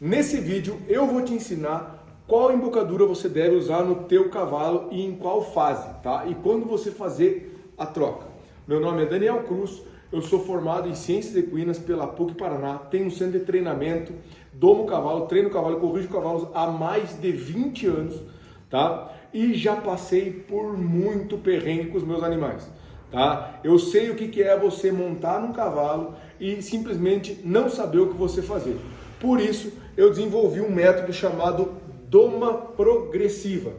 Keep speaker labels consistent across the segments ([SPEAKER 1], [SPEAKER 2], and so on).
[SPEAKER 1] Nesse vídeo eu vou te ensinar qual embocadura você deve usar no teu cavalo e em qual fase, tá? E quando você fazer a troca. Meu nome é Daniel Cruz, eu sou formado em Ciências Equinas pela PUC Paraná, tenho um centro de treinamento, domo cavalo, treino cavalo e corrijo cavalos há mais de 20 anos, tá? E já passei por muito perrengue com os meus animais, tá? Eu sei o que é você montar num cavalo e simplesmente não saber o que você fazer. Por isso, eu desenvolvi um método chamado doma progressiva,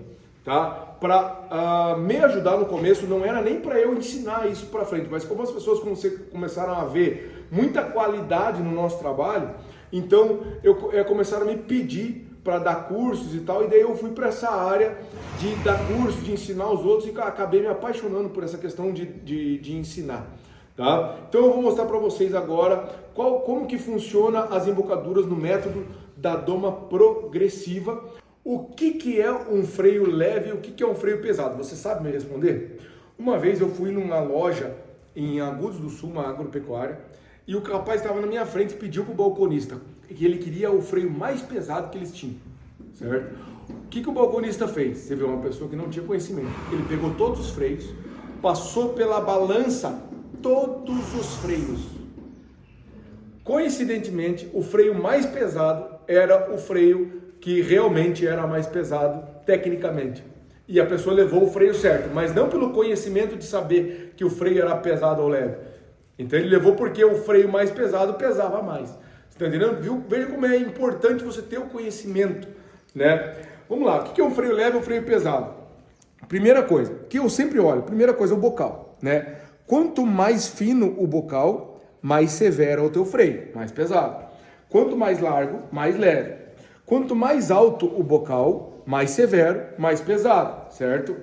[SPEAKER 1] tá? Para me ajudar no começo, não era nem para eu ensinar isso para frente, mas como as pessoas começaram a ver muita qualidade no nosso trabalho, então começaram a me pedir para dar cursos e tal, e daí eu fui para essa área de dar cursos, de ensinar os outros, e acabei me apaixonando por essa questão de ensinar. Tá? Então eu vou mostrar para vocês agora como que funciona as embocaduras no método da doma progressiva. O que é um freio leve e o que é um freio pesado? Você sabe me responder? Uma vez eu fui numa loja em Agudos do Sul, uma agropecuária, e o rapaz estava na minha frente e pediu para o balconista que ele queria o freio mais pesado que eles tinham, certo? O que o balconista fez? Você vê uma pessoa que não tinha conhecimento. Ele pegou todos os freios, passou pela balança todos os freios. Coincidentemente, o freio mais pesado era o freio que realmente era mais pesado tecnicamente. E a pessoa levou o freio certo, mas não pelo conhecimento de saber que o freio era pesado ou leve. Então ele levou porque o freio mais pesado pesava mais. Você está entendendo? Viu? Veja como é importante você ter o conhecimento, né? Vamos lá, o que é um freio leve e um freio pesado? Primeira coisa, que eu sempre olho, primeira coisa é o bocal, né? Quanto mais fino o bocal, mais severo é o teu freio, mais pesado. Quanto mais largo, mais leve. Quanto mais alto o bocal, mais severo, mais pesado, certo?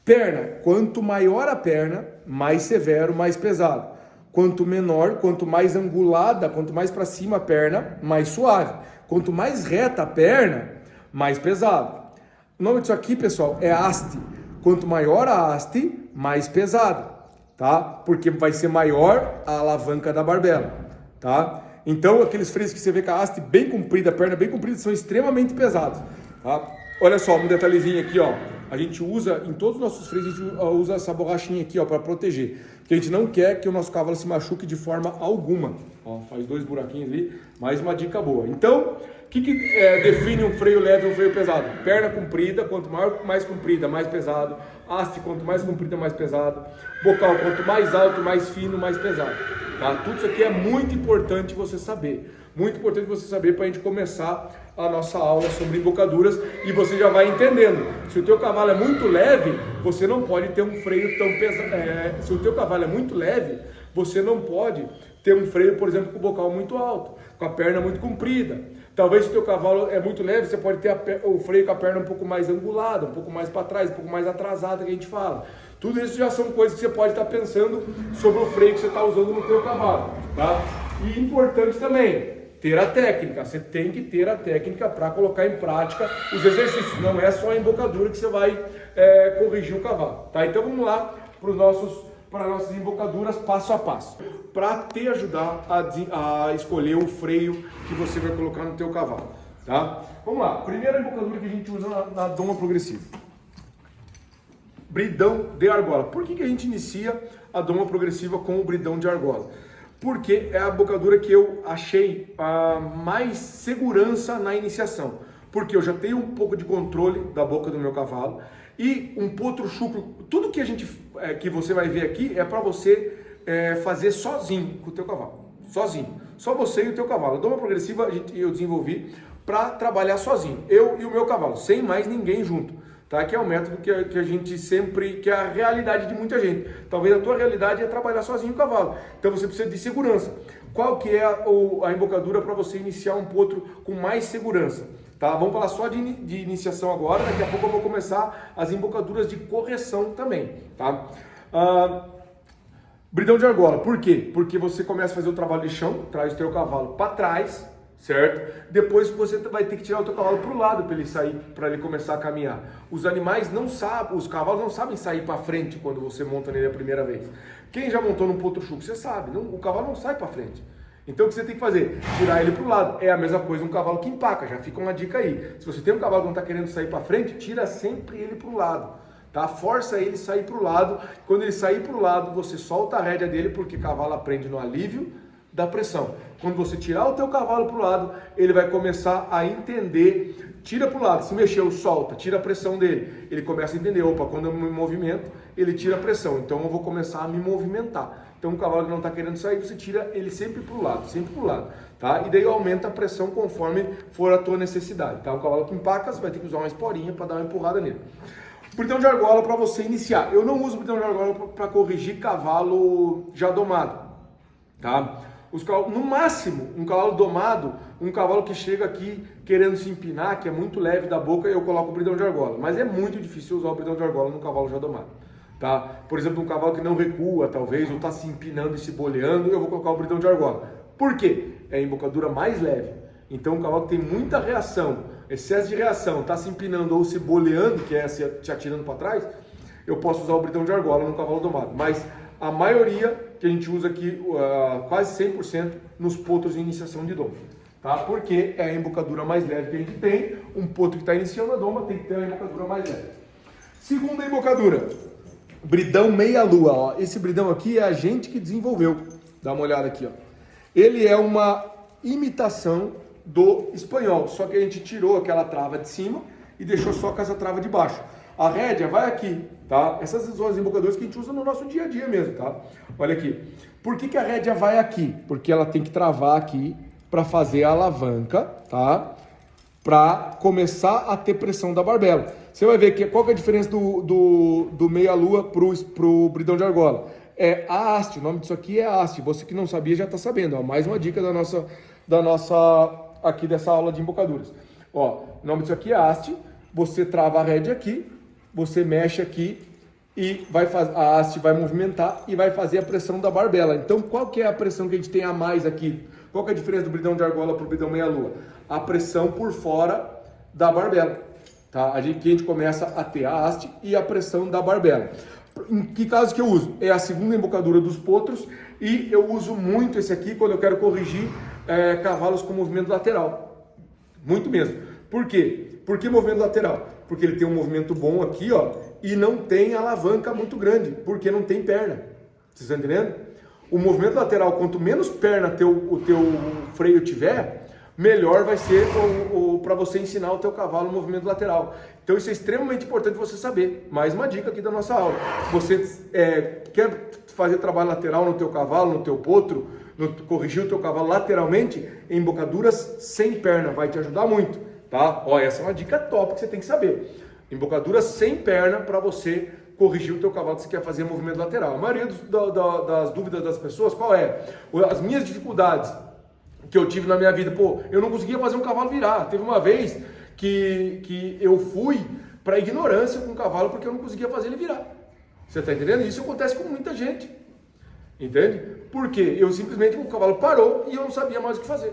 [SPEAKER 1] Perna, quanto maior a perna, mais severo, mais pesado. Quanto menor, quanto mais angulada, quanto mais para cima a perna, mais suave. Quanto mais reta a perna, mais pesado. O nome disso aqui, pessoal, é haste. Quanto maior a haste, mais pesado, tá? Porque vai ser maior a alavanca da barbela, tá? Então, aqueles freios que você vê com a haste bem comprida, a perna bem comprida, são extremamente pesados, tá? Olha só, um detalhezinho aqui, ó. A gente usa, em todos os nossos freios, a gente usa essa borrachinha aqui, ó, para proteger. Porque a gente não quer que o nosso cavalo se machuque de forma alguma. Ó, faz 2 buraquinhos ali, mais uma dica boa. Então, o que define um freio leve e um freio pesado? Perna comprida, quanto maior, mais comprida, mais pesado. Haste, quanto mais comprida, mais pesado. Bocal, quanto mais alto, mais fino, mais pesado. Tá? Tudo isso aqui é muito importante você saber. Muito importante você saber para a gente começar a nossa aula sobre embocaduras e você já vai entendendo. Se o teu cavalo é muito leve, você não pode ter um freio tão pesado. Se o teu cavalo é muito leve, você não pode ter um freio, por exemplo, com o bocal muito alto, com a perna muito comprida. Talvez se o teu cavalo é muito leve, você pode ter o freio com a perna um pouco mais angulada, um pouco mais para trás, um pouco mais atrasada, que a gente fala. Tudo isso já são coisas que você pode estar pensando sobre o freio que você está usando no teu cavalo, tá? E importante também, ter a técnica. Você tem que ter a técnica para colocar em prática os exercícios. Não é só a embocadura que você vai corrigir o cavalo, tá? Então vamos lá para nossas embocaduras passo a passo, para te ajudar a escolher o freio que você vai colocar no teu cavalo, tá? Vamos lá, primeira embocadura que a gente usa na doma progressiva. Bridão de argola. Por que a gente inicia a doma progressiva com o bridão de argola? Porque é a embocadura que eu achei mais segurança na iniciação. Porque eu já tenho um pouco de controle da boca do meu cavalo e um potro chucro. Tudo que você vai ver aqui é para você fazer sozinho com o teu cavalo. Sozinho. Só você e o teu cavalo. A doma progressiva eu desenvolvi para trabalhar sozinho. Eu e o meu cavalo, sem mais ninguém junto. Tá? Que é um método que a gente sempre, que é a realidade de muita gente. Talvez a tua realidade é trabalhar sozinho o cavalo. Então você precisa de segurança. Qual que é a embocadura para você iniciar um potro com mais segurança? Tá? Vamos falar só de iniciação agora, daqui a pouco eu vou começar as embocaduras de correção também. Tá? Bridão de argola, por quê? Porque você começa a fazer o trabalho de chão, traz o teu cavalo para trás, certo? Depois você vai ter que tirar o teu cavalo para o lado para ele sair, para ele começar a caminhar. Os animais não sabem, os cavalos não sabem sair para frente quando você monta nele a primeira vez. Quem já montou num potro chuco, você sabe, o cavalo não sai para frente. Então o que você tem que fazer? Tirar ele para o lado. É a mesma coisa um cavalo que empaca, já fica uma dica aí. Se você tem um cavalo que não está querendo sair para frente, tira sempre ele para o lado. Tá? Força ele sair para o lado. Quando ele sair para o lado, você solta a rédea dele, porque o cavalo aprende no alívio da pressão. Quando você tirar o teu cavalo para o lado, ele vai começar a entender. Tira para o lado, se mexeu, solta, tira a pressão dele. Ele começa a entender, opa, quando eu me movimento, ele tira a pressão. Então eu vou começar a me movimentar. Então um cavalo que não está querendo sair, você tira ele sempre para o lado, tá? E daí aumenta a pressão conforme for a tua necessidade, tá? Um cavalo que empaca, você vai ter que usar uma esporinha para dar uma empurrada nele. Bridão de argola para você iniciar. Eu não uso bridão de argola para corrigir cavalo já domado, tá? No máximo, um cavalo domado, um cavalo que chega aqui querendo se empinar, que é muito leve da boca, eu coloco o bridão de argola. Mas é muito difícil usar o bridão de argola num cavalo já domado. Tá? Por exemplo, um cavalo que não recua, talvez, ou está se empinando e se boleando, eu vou colocar o bridão de argola. Por quê? É a embocadura mais leve. Então, um cavalo que tem muita reação, excesso de reação, está se empinando ou se boleando, que é se atirando para trás, eu posso usar o bridão de argola no cavalo domado. Mas a maioria que a gente usa aqui, quase 100%, nos potros de iniciação de doma. Tá? Porque é a embocadura mais leve que a gente tem. Um potro que está iniciando a doma tem que ter a embocadura mais leve. Segunda embocadura. Bridão meia-lua, ó. Esse bridão aqui é a gente que desenvolveu. Dá uma olhada aqui, ó. Ele é uma imitação do espanhol, só que a gente tirou aquela trava de cima e deixou só com essa trava de baixo. A rédea vai aqui, tá? Essas são as embocaduras que a gente usa no nosso dia a dia mesmo, tá? Olha aqui. Por que a rédea vai aqui? Porque ela tem que travar aqui para fazer a alavanca, tá? Para começar a ter pressão da barbela. Você vai ver qual que é a diferença do meia-lua pro bridão de argola. É a haste, o nome disso aqui é haste. Você que não sabia já está sabendo. Ó, mais uma dica da nossa aqui dessa aula de embocaduras. Ó, o nome disso aqui é haste. Você trava a rédea aqui, você mexe aqui e a haste vai movimentar e vai fazer a pressão da barbela. Então, qual que é a pressão que a gente tem a mais aqui? Qual que é a diferença do bridão de argola para o bridão meia-lua? A pressão por fora da barbela. Tá? A gente começa a ter a haste e a pressão da barbela. Em que caso que eu uso? É a segunda embocadura dos potros e eu uso muito esse aqui quando eu quero corrigir cavalos com movimento lateral. Muito mesmo. Por quê? Por que movimento lateral? Porque ele tem um movimento bom aqui, ó, e não tem alavanca muito grande, porque não tem perna. Vocês estão entendendo? O movimento lateral, quanto menos perna o teu freio tiver, melhor vai ser para você ensinar o teu cavalo o movimento lateral. Então isso é extremamente importante você saber. Mais uma dica aqui da nossa aula. Você quer fazer trabalho lateral no teu cavalo, no teu potro, corrigir o teu cavalo lateralmente, embocaduras sem perna, vai te ajudar muito. Tá? Ó, essa é uma dica top que você tem que saber. Embocaduras sem perna para você corrigir o teu cavalo que você quer fazer movimento lateral. A maioria das dúvidas das pessoas, qual é? As minhas dificuldades que eu tive na minha vida, eu não conseguia fazer um cavalo virar. Teve uma vez que eu fui para ignorância com o cavalo porque eu não conseguia fazer ele virar. Você está entendendo? Isso acontece com muita gente. Entende? Porque o cavalo parou e eu não sabia mais o que fazer.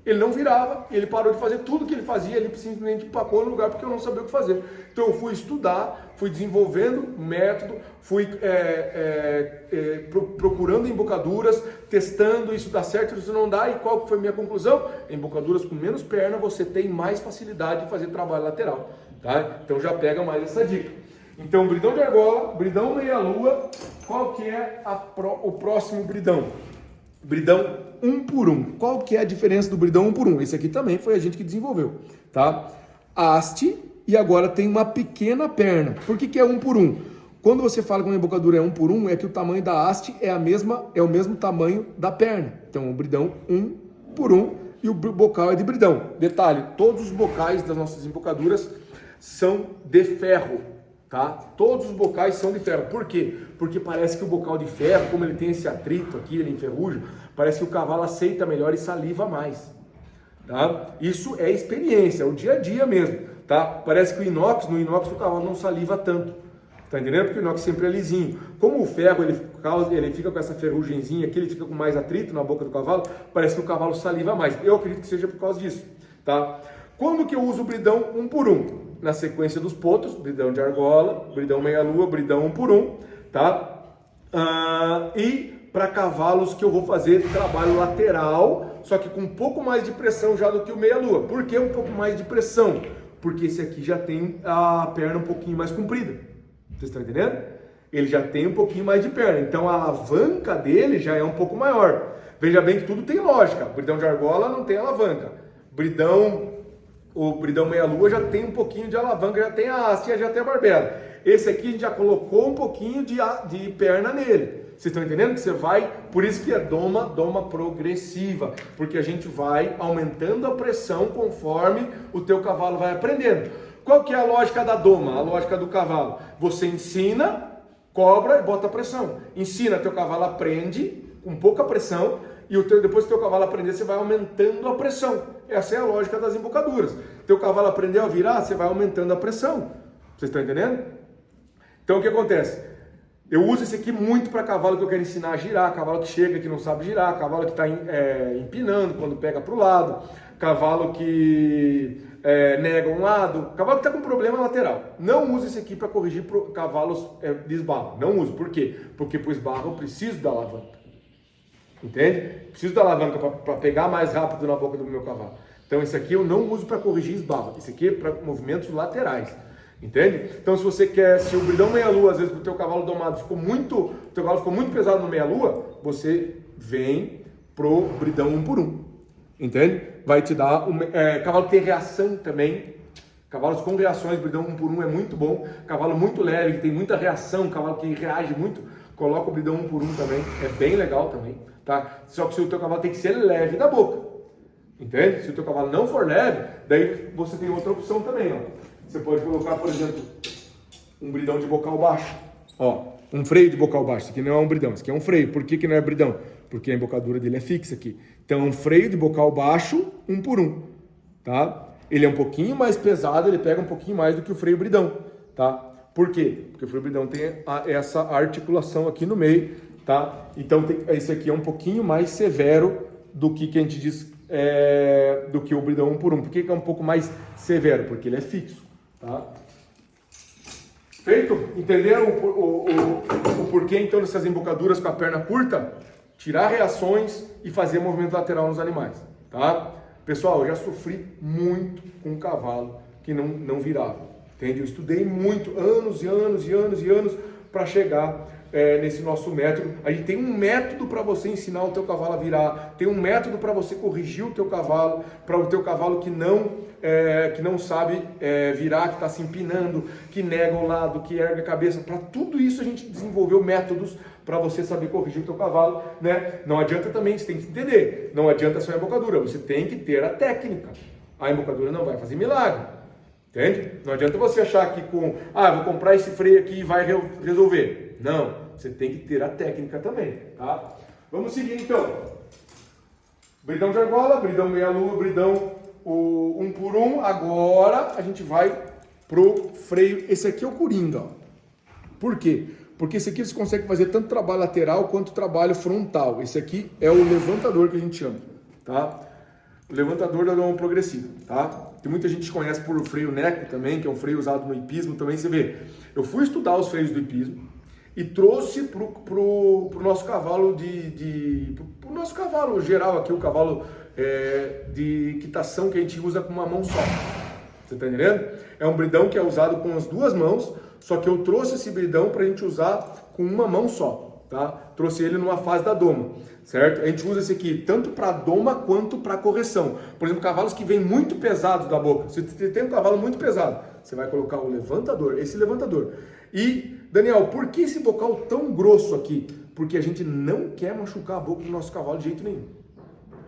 [SPEAKER 1] Ele não virava, ele parou de fazer tudo que ele fazia, ele simplesmente empacou no lugar porque eu não sabia o que fazer. Então eu fui estudar, fui desenvolvendo método, fui procurando embocaduras, testando, isso dá certo, isso não dá, e qual foi a minha conclusão? Embocaduras com menos perna, você tem mais facilidade de fazer trabalho lateral, tá? Então já pega mais essa dica. Então, bridão de argola, bridão meia-lua, qual que é o próximo bridão? Bridão 1 por 1. Qual que é a diferença do bridão 1 por 1? Esse aqui também foi a gente que desenvolveu, tá? Haste e agora tem uma pequena perna. Por que é 1 por 1? Quando você fala que uma embocadura é 1 por 1, é que o tamanho da haste é o mesmo tamanho da perna. Então, o bridão 1 por 1 e o bocal é de bridão. Detalhe, todos os bocais das nossas embocaduras são de ferro. Tá? Todos os bocais são de ferro. Por quê? Porque parece que o bocal de ferro, como ele tem esse atrito aqui, ele enferruja, parece que o cavalo aceita melhor e saliva mais. Tá? Isso é experiência, é o dia a dia mesmo. Tá? Parece que no inox o cavalo não saliva tanto. Tá entendendo? Porque o inox sempre é lisinho. Como o ferro ele fica com essa ferrugemzinha aqui, ele fica com mais atrito na boca do cavalo, parece que o cavalo saliva mais. Eu acredito que seja por causa disso. Tá? Quando que eu uso o bridão 1 por 1? Na sequência dos potros, bridão de argola, bridão meia-lua, bridão 1 por 1, tá? E para cavalos que eu vou fazer trabalho lateral, só que com um pouco mais de pressão já do que o meia-lua. Por que um pouco mais de pressão? Porque esse aqui já tem a perna um pouquinho mais comprida. Vocês estão entendendo? Ele já tem um pouquinho mais de perna, então a alavanca dele já é um pouco maior. Veja bem que tudo tem lógica. Bridão de argola não tem alavanca. O bridão meia-lua já tem um pouquinho de alavanca, já tem a haste, já tem a barbela. Esse aqui a gente já colocou um pouquinho de perna nele. Vocês estão entendendo que você vai, por isso que é doma progressiva, porque a gente vai aumentando a pressão conforme o teu cavalo vai aprendendo. Qual que é a lógica da doma, a lógica do cavalo? Você ensina, cobra e bota pressão. Ensina, teu cavalo aprende com pouca pressão e depois que teu cavalo aprender, você vai aumentando a pressão. Essa é a lógica das embocaduras. Teu cavalo aprendeu a virar, você vai aumentando a pressão. Vocês estão entendendo? Então o que acontece? Eu uso esse aqui muito para cavalo que eu quero ensinar a girar, cavalo que chega que não sabe girar, cavalo que está empinando quando pega para o lado, cavalo que nega um lado, cavalo que está com problema lateral. Não uso esse aqui para corrigir cavalos de esbarro. Não uso. Por quê? Porque para o esbarro eu preciso da alavanca. Entende? Preciso da alavanca para pegar mais rápido na boca do meu cavalo. Então esse aqui eu não uso para corrigir esbarro. Esse aqui é para movimentos laterais. Entende? Então se você quer, se o bridão meia-lua, às vezes o teu cavalo domado o teu cavalo ficou muito pesado no meia-lua, você vem pro bridão 1 por 1. Entende? Vai te dar, cavalo que tem reação também, cavalos com reações, bridão 1 por 1 é muito bom, cavalo muito leve, que tem muita reação, cavalo que reage muito, coloca o bridão 1 por 1 também, é bem legal também, tá? Só que o teu cavalo tem que ser leve da boca, entende? Se o teu cavalo não for leve, daí você tem outra opção também, ó. Você pode colocar, por exemplo, um bridão de bocal baixo. Ó, um freio de bocal baixo. Isso aqui não é um bridão, isso aqui é um freio. Por que não é bridão? Porque a embocadura dele é fixa aqui. Então, um freio de bocal baixo, 1 por 1. Tá? Ele é um pouquinho mais pesado, ele pega um pouquinho mais do que o freio bridão. Tá? Por quê? Porque o freio bridão tem essa articulação aqui no meio. Tá? Então, esse aqui é um pouquinho mais severo do que a gente diz, do que o bridão 1 por 1. Por que é um pouco mais severo? Porque ele é fixo. Tá? Feito? Entenderam o porquê então dessas embocaduras com a perna curta? Tirar reações e fazer movimento lateral nos animais. Tá? Pessoal, eu já sofri muito com um cavalo que não virava. Entende? Eu estudei muito, anos e anos e anos e anos para chegar nesse nosso método. A gente tem um método para você ensinar o teu cavalo a virar, tem um método para você corrigir o teu cavalo, para o teu cavalo que não sabe virar, que está se empinando, que nega o lado, que ergue a cabeça. Para tudo isso a gente desenvolveu métodos para você saber corrigir o teu cavalo, né? Não adianta também, você tem que entender, não adianta só a embocadura, você tem que ter a técnica. A embocadura não vai fazer milagre, entende? Não adianta você achar que vou comprar esse freio aqui e vai resolver. Não, você tem que ter a técnica também, tá? Vamos seguir então. Bridão de argola, bridão meia-lua, bridão 1 por 1. Agora a gente vai pro freio. Esse aqui é o coringa, ó. Por quê? Porque esse aqui você consegue fazer tanto trabalho lateral quanto trabalho frontal. Esse aqui é o levantador que a gente chama, tá? O levantador da doma progressiva, tá? Tem muita gente que conhece por freio neco também, que é um freio usado no hipismo também. Você vê, eu fui estudar os freios do hipismo e trouxe pro nosso cavalo pro nosso cavalo geral aqui, o cavalo de quitação que a gente usa com uma mão só. Você tá entendendo? É um bridão que é usado com as duas mãos, só que eu trouxe esse bridão pra gente usar com uma mão só, tá? Trouxe ele numa fase da doma, certo? A gente usa esse aqui tanto para doma quanto para correção. Por exemplo, cavalos que vêm muito pesados da boca. Se você tem um cavalo muito pesado, você vai colocar o levantador, esse levantador. E, Daniel, por que esse bocal tão grosso aqui? Porque a gente não quer machucar a boca do nosso cavalo de jeito nenhum.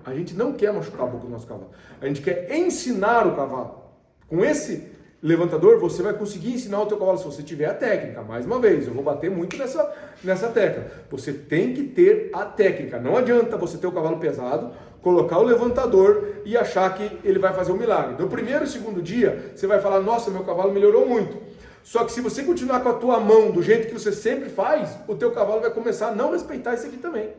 [SPEAKER 1] A gente não quer machucar a boca do nosso cavalo. A gente quer ensinar o cavalo. Com esse levantador, você vai conseguir ensinar o teu cavalo se você tiver a técnica. Mais uma vez, eu vou bater muito nessa tecla. Você tem que ter a técnica. Não adianta você ter o cavalo pesado, colocar o levantador e achar que ele vai fazer um milagre. No primeiro e segundo dia, você vai falar, nossa, meu cavalo melhorou muito. Só que se você continuar com a tua mão do jeito que você sempre faz, o teu cavalo vai começar a não respeitar isso aqui também.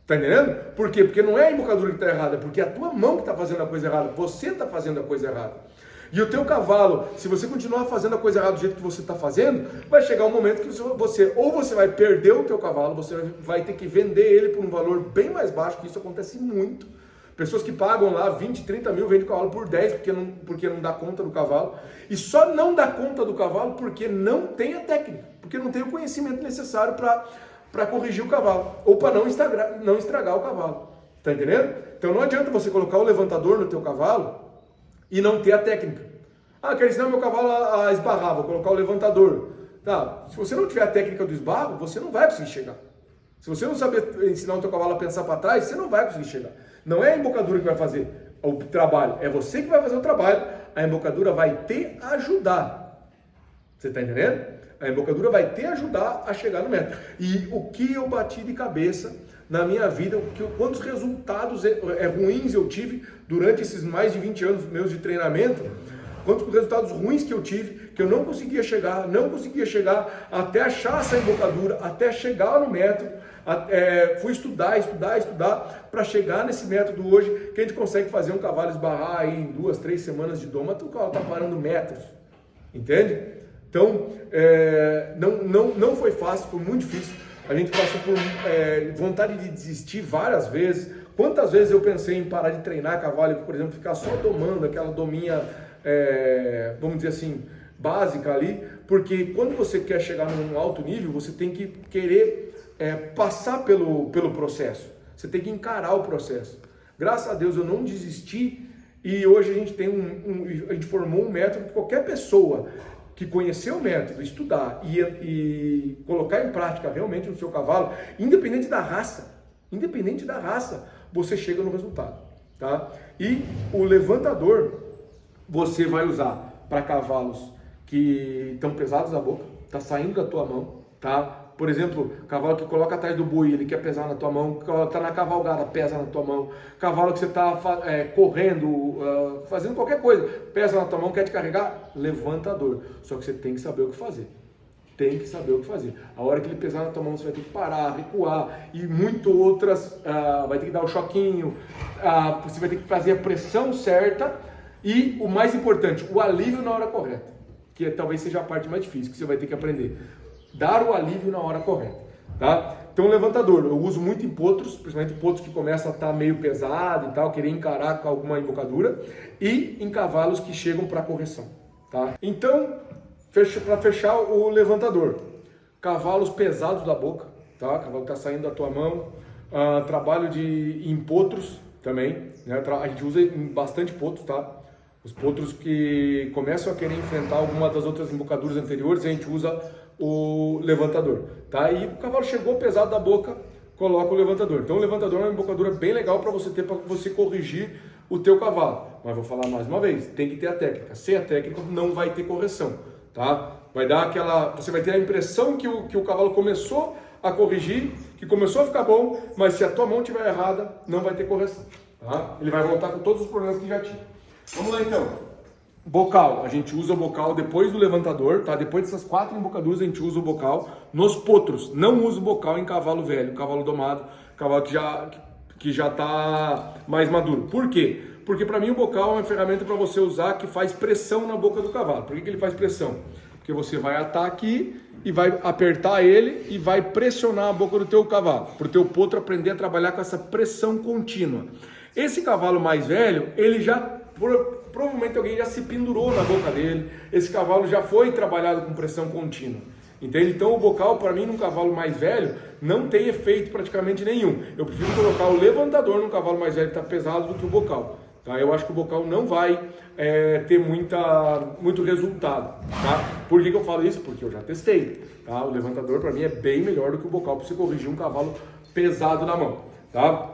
[SPEAKER 1] Tá entendendo? Por quê? Porque não é a embocadura que está errada, é porque é a tua mão que está fazendo a coisa errada. Você está fazendo a coisa errada. E o teu cavalo, se você continuar fazendo a coisa errada do jeito que você está fazendo, vai chegar um momento que você vai perder o teu cavalo, você vai ter que vender ele por um valor bem mais baixo, que isso acontece muito. Pessoas que pagam lá 20, 30 mil, vendem o cavalo por 10 porque não dá conta do cavalo. E só não dá conta do cavalo porque não tem a técnica, porque não tem o conhecimento necessário para corrigir o cavalo, ou para não estragar o cavalo. Tá entendendo? Então não adianta você colocar o levantador no teu cavalo e não ter a técnica. Ah, quero ensinar meu cavalo a esbarrar, vou colocar o levantador. Tá, se você não tiver a técnica do esbarro, você não vai conseguir chegar. Se você não saber ensinar o teu cavalo a pensar para trás, você não vai conseguir chegar. Não é a embocadura que vai fazer o trabalho, é você que vai fazer o trabalho. A embocadura vai te ajudar. Você está entendendo? A embocadura vai te ajudar a chegar no método. E o que eu bati de cabeça na minha vida, quantos resultados ruins eu tive durante esses mais de 20 anos meus de treinamento, quantos resultados ruins que eu tive, que eu não conseguia chegar até achar essa embocadura, até chegar no método. Fui estudar para chegar nesse método hoje, que a gente consegue fazer um cavalo esbarrar aí em 2, 3 semanas de doma, o cavalo está parando metros, entende? Então, não foi fácil, foi muito difícil. A gente passou por vontade de desistir várias vezes. Quantas vezes eu pensei em parar de treinar cavalo, por exemplo, ficar só domando aquela dominha, vamos dizer assim, básica ali, porque quando você quer chegar num alto nível, você tem que querer passar pelo processo. Você tem que encarar o processo. Graças a Deus eu não desisti e hoje a gente tem a gente formou um método que qualquer pessoa que conhecer o método, estudar e colocar em prática realmente no seu cavalo, independente da raça, você chega no resultado, tá? E o levantador você vai usar para cavalos que estão pesados na boca, tá saindo da tua mão, tá? Por exemplo, cavalo que coloca atrás do boi, ele quer pesar na tua mão, cavalo que está na cavalgada, pesa na tua mão, cavalo que você está correndo, fazendo qualquer coisa, pesa na tua mão, quer te carregar, levantador. Só que você tem que saber o que fazer. A hora que ele pesar na tua mão, você vai ter que parar, recuar e muito outras, vai ter que dar o choquinho, você vai ter que fazer a pressão certa e o mais importante, o alívio na hora correta, que talvez seja a parte mais difícil que você vai ter que aprender. Dar o alívio na hora correta, tá? Então, levantador, eu uso muito em potros, principalmente em potros que começam a estar meio pesado e tal, querer encarar com alguma embocadura, e em cavalos que chegam para correção, tá? Então, para fechar o levantador, cavalos pesados da boca, tá? Cavalo que está saindo da tua mão, trabalho em potros também, né? A gente usa em bastante potros, tá? Os potros que começam a querer enfrentar alguma das outras embocaduras anteriores, a gente usa o levantador, tá? E o cavalo chegou pesado da boca, coloca o levantador. Então o levantador é uma embocadura bem legal para você ter, para você corrigir o teu cavalo. Mas vou falar mais uma vez, tem que ter a técnica. Sem a técnica não vai ter correção, tá? Vai dar você vai ter a impressão que o cavalo começou a corrigir, que começou a ficar bom, mas se a tua mão estiver errada, não vai ter correção, tá? Ele vai voltar com todos os problemas que já tinha. Vamos lá então. Bocal, a gente usa o bocal depois do levantador, tá? Depois dessas 4 embocaduras a gente usa o bocal. Nos potros, não usa o bocal em cavalo velho, cavalo domado, cavalo que já está mais maduro. Por quê? Porque para mim o bocal é uma ferramenta para você usar que faz pressão na boca do cavalo. Por que ele faz pressão? Porque você vai atar aqui e vai apertar ele e vai pressionar a boca do teu cavalo, para o teu potro aprender a trabalhar com essa pressão contínua. Esse cavalo mais velho, ele já provavelmente alguém já se pendurou na boca dele, esse cavalo já foi trabalhado com pressão contínua, entende? Então o bocal para mim num cavalo mais velho não tem efeito praticamente nenhum. Eu prefiro colocar o levantador num cavalo mais velho que está pesado do que o bocal, tá? Eu acho que o bocal não vai ter muito resultado, tá? Por que eu falo isso? Porque eu já testei, tá? O levantador para mim é bem melhor do que o bocal para você corrigir um cavalo pesado na mão, tá?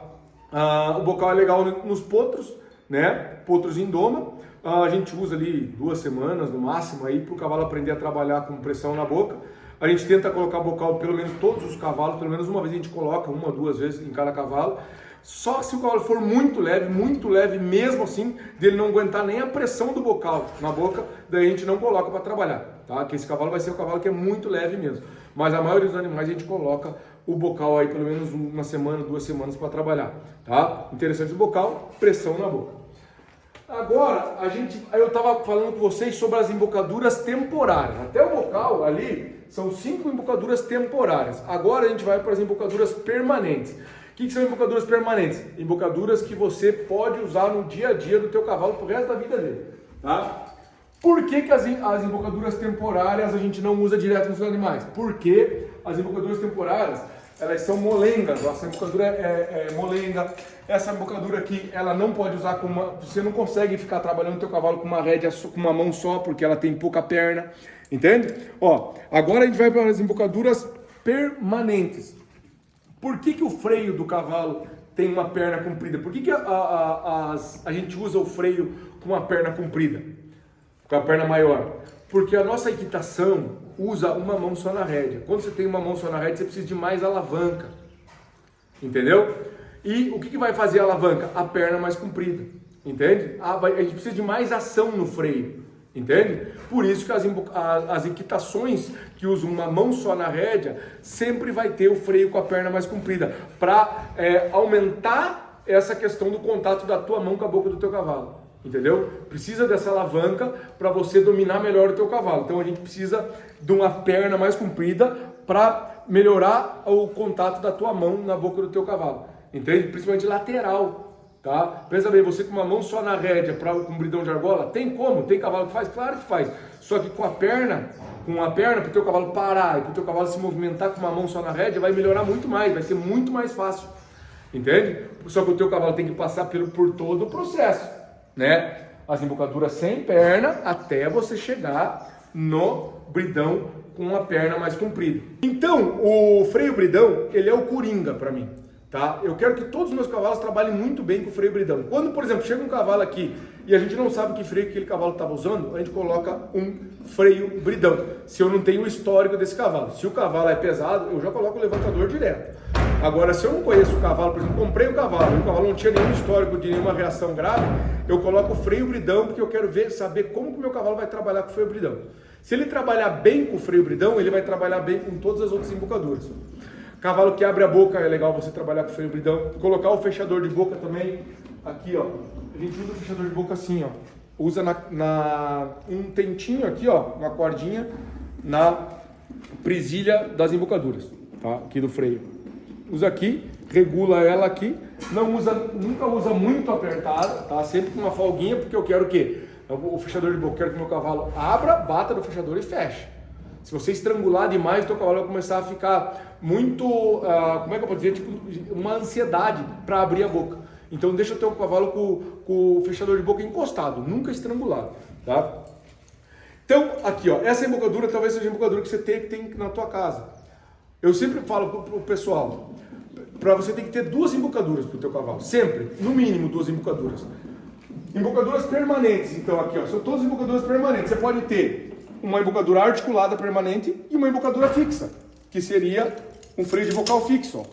[SPEAKER 1] O bocal é legal nos potros, né? Potros em doma, a gente usa ali 2 semanas no máximo aí para o cavalo aprender a trabalhar com pressão na boca. A gente tenta colocar bocal pelo menos todos os cavalos, pelo menos uma vez a gente coloca, 1 ou 2 vezes em cada cavalo. Só se o cavalo for muito leve mesmo assim, dele não aguentar nem a pressão do bocal na boca, daí a gente não coloca para trabalhar, tá? Que esse cavalo vai ser um cavalo que é muito leve mesmo. Mas a maioria dos animais a gente coloca o bocal aí pelo menos 1 semana, 2 semanas para trabalhar, tá? Interessante o bocal, pressão na boca. Agora, eu estava falando com vocês sobre as embocaduras temporárias. Até o bocal ali são 5 embocaduras temporárias. Agora a gente vai para as embocaduras permanentes. O que são embocaduras permanentes? Embocaduras que você pode usar no dia a dia do teu cavalo pro resto da vida dele. Tá? Por que as embocaduras temporárias a gente não usa direto nos animais? Porque as embocaduras temporárias, elas são molengas. Essa embocadura é molenga. Essa embocadura aqui, ela não pode usar com uma... Você não consegue ficar trabalhando o teu cavalo com uma rédea, com uma mão só, porque ela tem pouca perna. Entende? Ó, agora a gente vai para as embocaduras permanentes. Por que o freio do cavalo tem uma perna comprida? Por que a gente usa o freio com uma perna comprida? Com a perna maior? Porque a nossa equitação usa uma mão só na rédea. Quando você tem uma mão só na rédea, você precisa de mais alavanca. Entendeu? E o que vai fazer a alavanca? A perna mais comprida. Entende? A gente precisa de mais ação no freio. Entende? Por isso que as equitações que usam uma mão só na rédea, sempre vai ter o freio com a perna mais comprida. Para aumentar essa questão do contato da tua mão com a boca do teu cavalo. Entendeu? Precisa dessa alavanca para você dominar melhor o teu cavalo. Então a gente precisa de uma perna mais comprida para melhorar o contato da tua mão na boca do teu cavalo. Entende? Principalmente lateral. Tá? Pensa bem, você com uma mão só na rédea com bridão de argola, tem como? Tem cavalo que faz? Claro que faz. Só que com a perna para o teu cavalo parar e para o teu cavalo se movimentar com uma mão só na rédea, vai melhorar muito mais, vai ser muito mais fácil. Entende? Só que o teu cavalo tem que passar por todo o processo, né? As embocaduras sem perna até você chegar no bridão com a perna mais comprida. Então, o freio bridão, ele é o coringa para mim. Tá? Eu quero que todos os meus cavalos trabalhem muito bem com o freio bridão. Quando, por exemplo, chega um cavalo aqui e a gente não sabe que freio que aquele cavalo estava usando, a gente coloca um freio bridão. Se eu não tenho o histórico desse cavalo. Se o cavalo é pesado, eu já coloco o levantador direto. Agora, se eu não conheço o cavalo, por exemplo, comprei o cavalo não tinha nenhum histórico de nenhuma reação grave, eu coloco o freio bridão porque eu quero saber como que o meu cavalo vai trabalhar com o freio bridão. Se ele trabalhar bem com o freio bridão, ele vai trabalhar bem com todas as outras embocaduras. Cavalo que abre a boca, é legal você trabalhar com freio bridão. Colocar o fechador de boca também. Aqui, ó. A gente usa o fechador de boca assim, ó. Usa um tentinho aqui, ó. Uma cordinha na presilha das embocaduras, tá? Aqui do freio. Usa aqui, regula ela aqui. Nunca usa muito apertada, tá? Sempre com uma folguinha, porque eu quero o quê? O fechador de boca, eu quero que o meu cavalo abra, bata no fechador e feche. Se você estrangular demais, o teu cavalo vai começar a ficar muito, como é que eu posso dizer, tipo uma ansiedade para abrir a boca. Então deixa o teu cavalo com o fechador de boca encostado, nunca estrangulado, tá? Então aqui, ó, essa embocadura talvez seja a embocadura que você tem na tua casa. Eu sempre falo pro pessoal, para você tem que ter 2 embocaduras pro teu cavalo, sempre, no mínimo 2 embocaduras. Embocaduras permanentes, então aqui, ó, são todas embocaduras permanentes. Você pode ter uma embocadura articulada permanente e uma embocadura fixa, que seria um freio de bocal fixo, ó,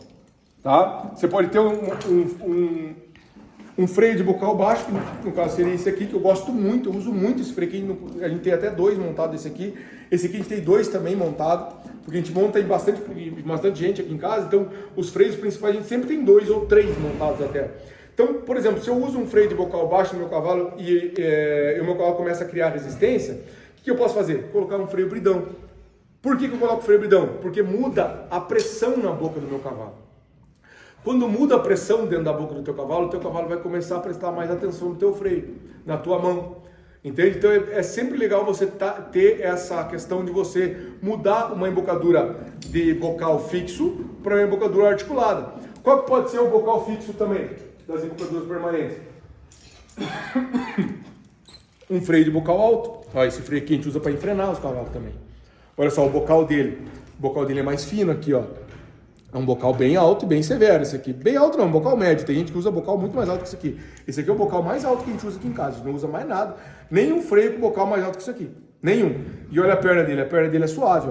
[SPEAKER 1] tá? Você pode ter um freio de bocal baixo, que no caso seria esse aqui, que eu gosto muito, eu uso muito esse freio aqui, a gente tem até 2 montados desse aqui, esse aqui a gente tem 2 também montados, porque a gente monta em bastante gente aqui em casa, então os freios principais a gente sempre tem 2 ou 3 montados até. Então, por exemplo, se eu uso um freio de bocal baixo no meu cavalo e o meu cavalo começa a criar resistência, o que eu posso fazer? Colocar um freio bridão. Por que eu coloco freio bridão? Porque muda a pressão na boca do meu cavalo. Quando muda a pressão dentro da boca do teu cavalo, o teu cavalo vai começar a prestar mais atenção no teu freio, na tua mão. Entende? Então é sempre legal você ter essa questão de você mudar uma embocadura de bocal fixo para uma embocadura articulada. Qual que pode ser o bocal fixo também das embocaduras permanentes? Um freio de bocal alto. Ó, esse freio aqui a gente usa para enfrenar os cavalos também. Olha só o bocal dele. O bocal dele é mais fino aqui, ó. É um bocal bem alto e bem severo esse aqui. Bem alto não, um bocal médio. Tem gente que usa bocal muito mais alto que esse aqui. Esse aqui é o bocal mais alto que a gente usa aqui em casa. A gente não usa mais nada. Nenhum freio com bocal mais alto que esse aqui. Nenhum. E olha a perna dele. A perna dele é suave,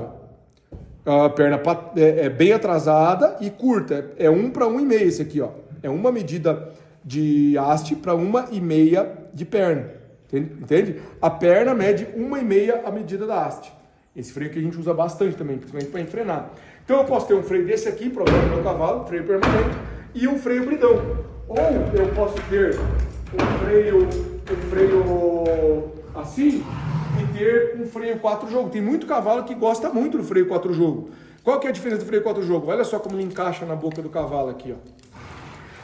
[SPEAKER 1] ó. A perna é bem atrasada e curta. É 1 para 1,5 esse aqui, ó. É uma medida de haste para 1,5 de perna. Entende? A perna mede 1,5 a medida da haste. Esse freio que a gente usa bastante também, principalmente para enfrenar. Então eu posso ter um freio desse aqui para o meu cavalo, freio permanente, e um freio bridão. Ou eu posso ter um freio assim e ter um freio 4 jogo. Tem muito cavalo que gosta muito do freio 4 jogo. Qual que é a diferença do freio 4 jogo? Olha só como ele encaixa na boca do cavalo aqui, ó.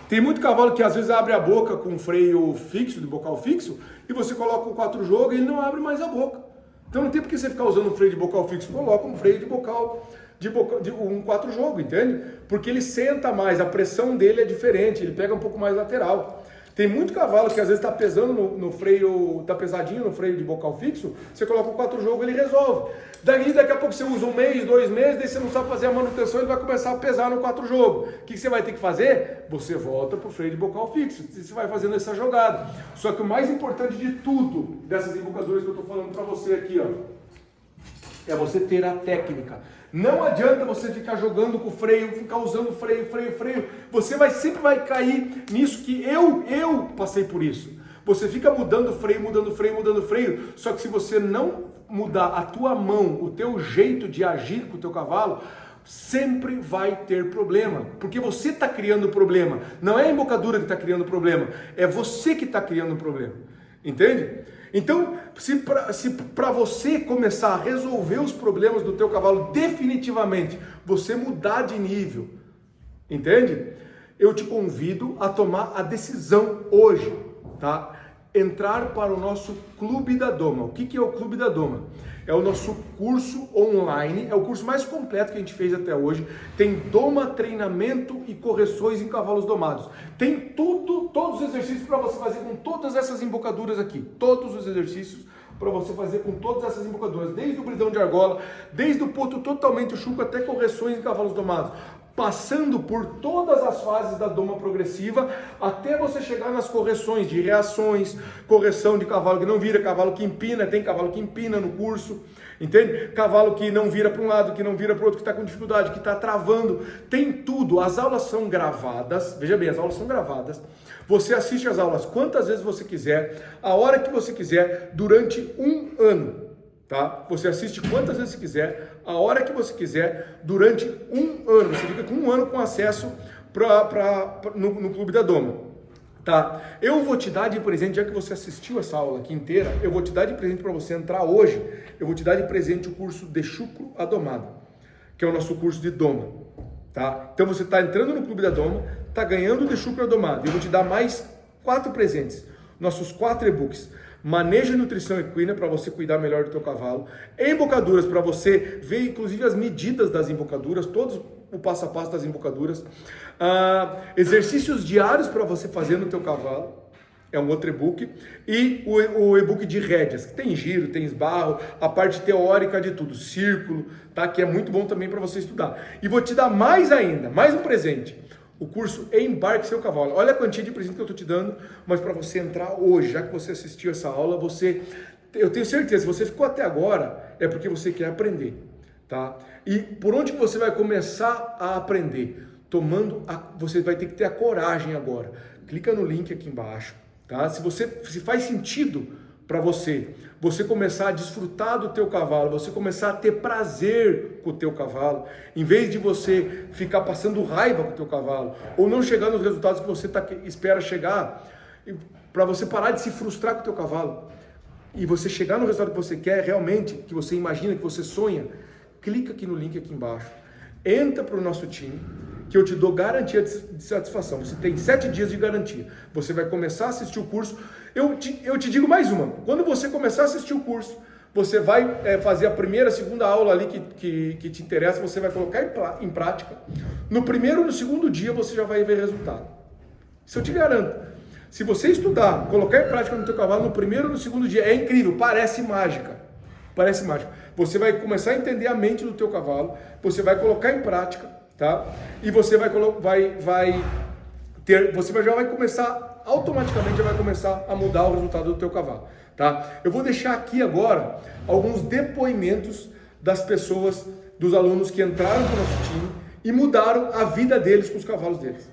[SPEAKER 1] Tem muito cavalo que às vezes abre a boca com freio fixo, de bocal fixo, e você coloca um 4 jogo e ele não abre mais a boca. Então não tem por que você ficar usando um freio de bocal fixo, coloca um freio de bocal de um 4 jogo, entende? Porque ele senta mais, a pressão dele é diferente, ele pega um pouco mais lateral. Tem muito cavalo que às vezes está pesando no freio, está pesadinho no freio de bocal fixo, você coloca o 4 jogo ele resolve. Daqui a pouco você usa 1 mês, 2 meses, daí você não sabe fazer a manutenção, ele vai começar a pesar no 4 jogo. O que você vai ter que fazer? Você volta para o freio de bocal fixo, você vai fazendo essa jogada. Só que o mais importante de tudo, dessas embocaduras que eu estou falando para você aqui, ó, é você ter a técnica. Não adianta você ficar jogando com o freio, ficar usando freio. Você sempre vai cair nisso que eu passei por isso. Você fica mudando freio. Só que se você não mudar a tua mão, o teu jeito de agir com o teu cavalo, sempre vai ter problema. Porque você está criando problema. Não é a embocadura que está criando problema. É você que está criando problema. Entende? Então, se para você começar a resolver os problemas do teu cavalo definitivamente, você mudar de nível, entende? Eu te convido a tomar a decisão hoje, tá? Entrar para o nosso Clube da Doma. O que é o Clube da Doma? É o nosso curso online, é o curso mais completo que a gente fez até hoje. Tem doma, treinamento e correções em cavalos domados. Tem tudo, todos os exercícios para você fazer com todas essas embocaduras aqui. Todos os exercícios para você fazer com todas essas embocaduras, desde o bridão de argola, desde o ponto totalmente chuco até correções em cavalos domados. Passando por todas as fases da doma progressiva, até você chegar nas correções de reações, correção de cavalo que não vira, cavalo que empina, tem cavalo que empina no curso, entende? Cavalo que não vira para um lado, que não vira para o outro, que está com dificuldade, que está travando, tem tudo. As aulas são gravadas, veja bem, as aulas são gravadas, você assiste as aulas quantas vezes você quiser, a hora que você quiser, durante um ano. Tá? Você assiste quantas vezes você quiser, a hora que você quiser, durante um ano. Você fica com um ano com acesso no Clube da Doma. Tá? Eu vou te dar de presente, já que você assistiu essa aula aqui inteira, eu vou te dar de presente para você entrar hoje, eu vou te dar de presente o curso de chucro a domada, que é o nosso curso de doma. Tá? Então você está entrando no Clube da Doma, está ganhando de chucro a domada. Eu vou te dar mais 4 presentes, nossos 4 e-books. Manejo e nutrição equina para você cuidar melhor do teu cavalo. Embocaduras para você ver inclusive as medidas das embocaduras, todos o passo a passo das embocaduras. Exercícios diários para você fazer no teu cavalo. É um outro e-book. E o e-book de rédeas, que tem giro, tem esbarro, a parte teórica de tudo, círculo, tá? Que é muito bom também para você estudar. E vou te dar mais ainda, mais um presente. O curso Embarque Seu Cavalo. Olha a quantia de presente que eu estou te dando, mas para você entrar hoje, já que você assistiu essa aula, eu tenho certeza, se você ficou até agora, é porque você quer aprender, tá? E por onde você vai começar a aprender? Você vai ter que ter a coragem agora. Clica no link aqui embaixo, tá? Se faz sentido para você começar a desfrutar do teu cavalo, você começar a ter prazer com o teu cavalo, em vez de você ficar passando raiva com o teu cavalo, ou não chegar nos resultados que você espera chegar, para você parar de se frustrar com o teu cavalo, e você chegar no resultado que você quer realmente, que você imagina, que você sonha, clica aqui no link aqui embaixo, entra para o nosso time, que eu te dou garantia de satisfação. Você tem 7 dias de garantia. Você vai começar a assistir o curso. Eu te digo mais uma. Quando você começar a assistir o curso, você vai fazer a primeira, segunda aula ali que te interessa, você vai colocar em prática. No primeiro ou no segundo dia, você já vai ver resultado. Isso eu te garanto. Se você estudar, colocar em prática no teu cavalo, no primeiro ou no segundo dia, é incrível, parece mágica. Parece mágica. Você vai começar a entender a mente do teu cavalo, você vai colocar em prática, tá? E você já vai começar, automaticamente já vai começar a mudar o resultado do teu cavalo, tá? Eu vou deixar aqui agora alguns depoimentos das pessoas, dos alunos que entraram no nosso time e mudaram a vida deles com os cavalos deles.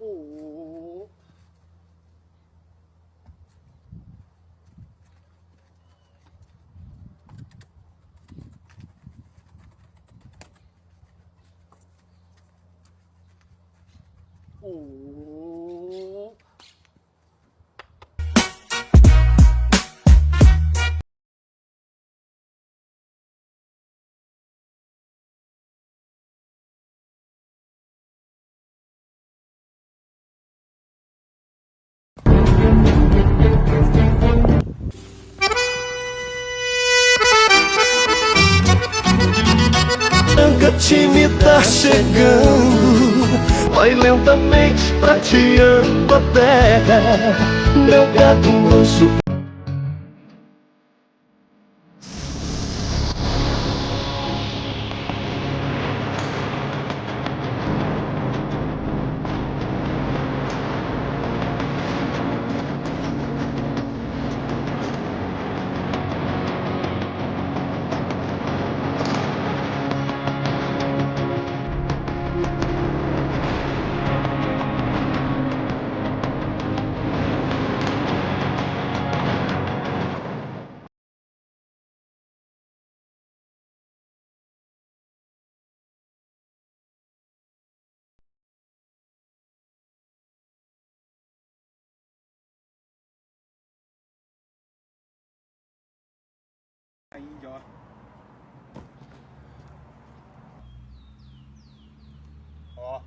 [SPEAKER 2] Oh. Time tá chegando, vai lentamente prateando a terra. Meu gato manso.
[SPEAKER 3] Índia, ó. Ó.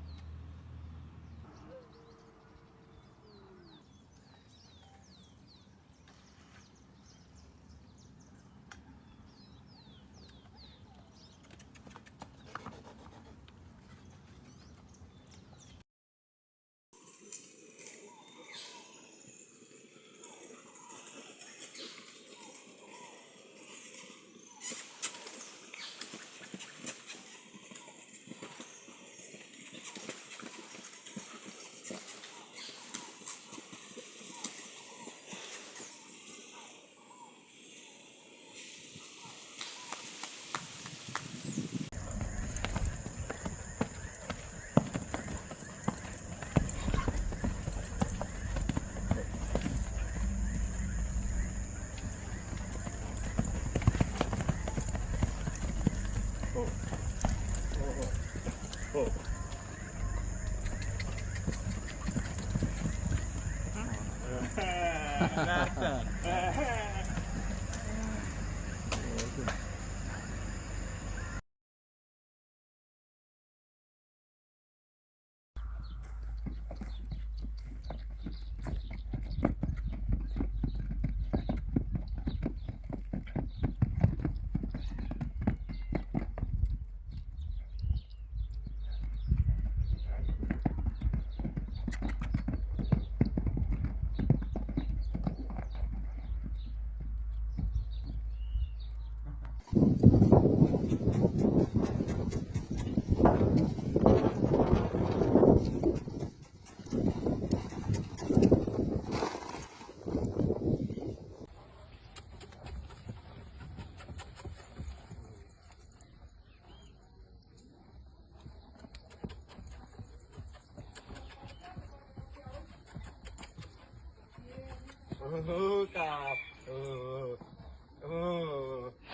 [SPEAKER 3] Cara.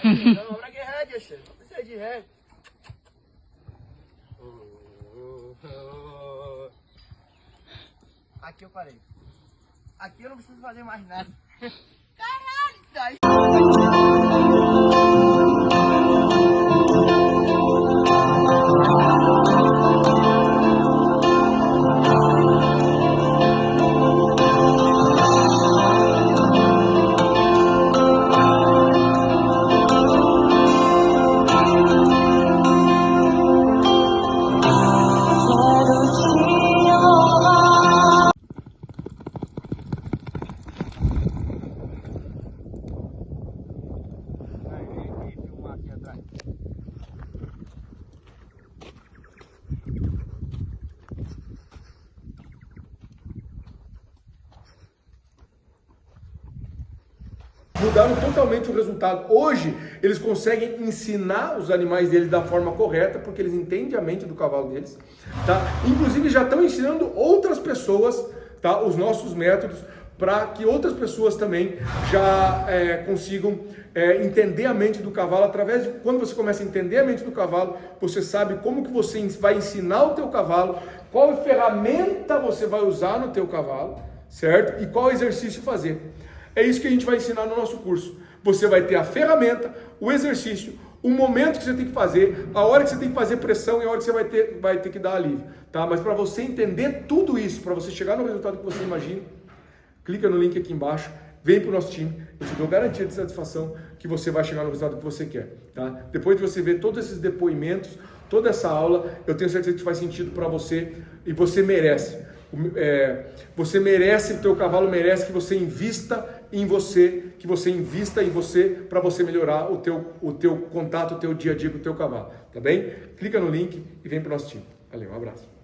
[SPEAKER 3] Não, pra que rédea, chefe? Não precisa de rédea. Aqui eu parei. Aqui eu não preciso fazer mais nada. Caralho,
[SPEAKER 1] Mudaram totalmente o resultado. Hoje, eles conseguem ensinar os animais deles da forma correta, porque eles entendem a mente do cavalo deles, tá? Inclusive, já estão ensinando outras pessoas, tá? Os nossos métodos, para que outras pessoas também já consigam entender a mente do cavalo. Através de quando você começa a entender a mente do cavalo, você sabe como que você vai ensinar o teu cavalo qual ferramenta você vai usar no teu cavalo, certo? E qual exercício fazer. É isso que a gente vai ensinar no nosso curso. Você vai ter a ferramenta, o exercício, o momento que você tem que fazer, a hora que você tem que fazer pressão e a hora que você vai ter que dar alívio, tá? Mas para você entender tudo isso, para você chegar no resultado que você imagina, clica no link aqui embaixo, vem para o nosso time, eu te dou garantia de satisfação que você vai chegar no resultado que você quer, tá? Depois de você ver todos esses depoimentos, toda essa aula, eu tenho certeza que faz sentido para você e você merece. Você merece, o teu cavalo merece que você invista em você, para você melhorar o teu contato, o teu dia a dia com o teu cavalo, tá bem? Clica no link e vem para o nosso time. Valeu, um abraço.